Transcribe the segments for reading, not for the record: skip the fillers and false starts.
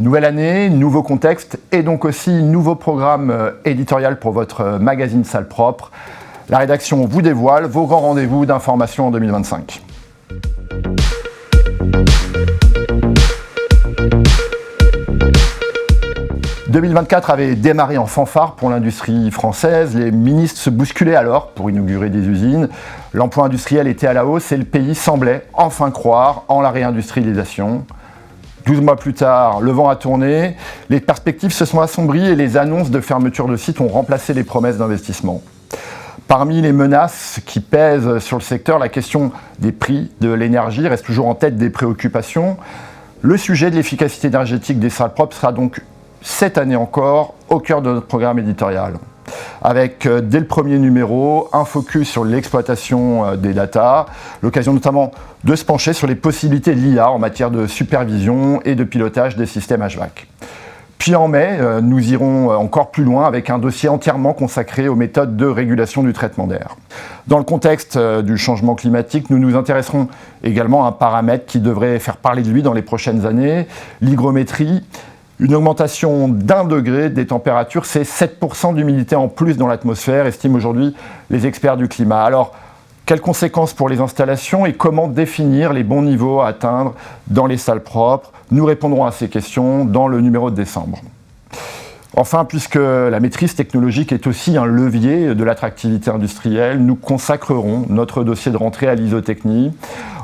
Nouvelle année, nouveau contexte et donc aussi nouveau programme éditorial pour votre magazine Salles Propres. La rédaction vous dévoile vos grands rendez-vous d'information en 2025. « 2024 avait démarré en fanfare pour l'industrie française. Les ministres se bousculaient alors pour inaugurer des usines. L'emploi industriel était à la hausse et le pays semblait enfin croire en la réindustrialisation. 12 mois plus tard, le vent a tourné, les perspectives se sont assombries et les annonces de fermeture de sites ont remplacé les promesses d'investissement. Parmi les menaces qui pèsent sur le secteur, la question des prix de l'énergie reste toujours en tête des préoccupations. Le sujet de l'efficacité énergétique des salles propres sera donc cette année encore au cœur de notre programme éditorial. Avec, dès le premier numéro, un focus sur l'exploitation des data, l'occasion notamment de se pencher sur les possibilités de l'IA en matière de supervision et de pilotage des systèmes HVAC. Puis en mai, nous irons encore plus loin avec un dossier entièrement consacré aux méthodes de régulation du traitement d'air. Dans le contexte du changement climatique, nous nous intéresserons également à un paramètre qui devrait faire parler de lui dans les prochaines années, l'hygrométrie. Une augmentation d'1 degré des températures, c'est 7% d'humidité en plus dans l'atmosphère, estiment aujourd'hui les experts du climat. Alors, quelles conséquences pour les installations et comment définir les bons niveaux à atteindre dans les salles propres? Nous répondrons à ces questions dans le numéro de décembre. Enfin, puisque la maîtrise technologique est aussi un levier de l'attractivité industrielle, nous consacrerons notre dossier de rentrée à l'isotechnie.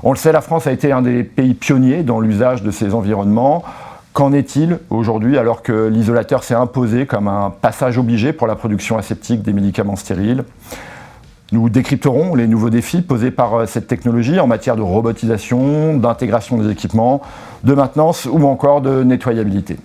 On le sait, la France a été un des pays pionniers dans l'usage de ces environnements. Qu'en est-il aujourd'hui alors que l'isolateur s'est imposé comme un passage obligé pour la production aseptique des médicaments stériles? Nous décrypterons les nouveaux défis posés par cette technologie en matière de robotisation, d'intégration des équipements, de maintenance ou encore de nettoyabilité.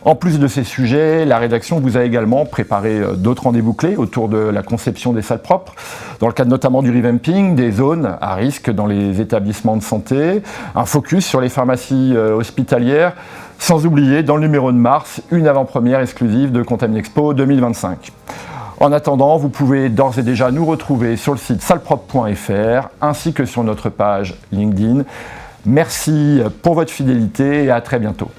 En plus de ces sujets, la rédaction vous a également préparé d'autres rendez-vous clés autour de la conception des salles propres, dans le cadre notamment du revamping des zones à risque dans les établissements de santé, un focus sur les pharmacies hospitalières, sans oublier dans le numéro de mars, une avant-première exclusive de Contaminexpo 2025. En attendant, vous pouvez d'ores et déjà nous retrouver sur le site sallepropre.fr ainsi que sur notre page LinkedIn. Merci pour votre fidélité et à très bientôt.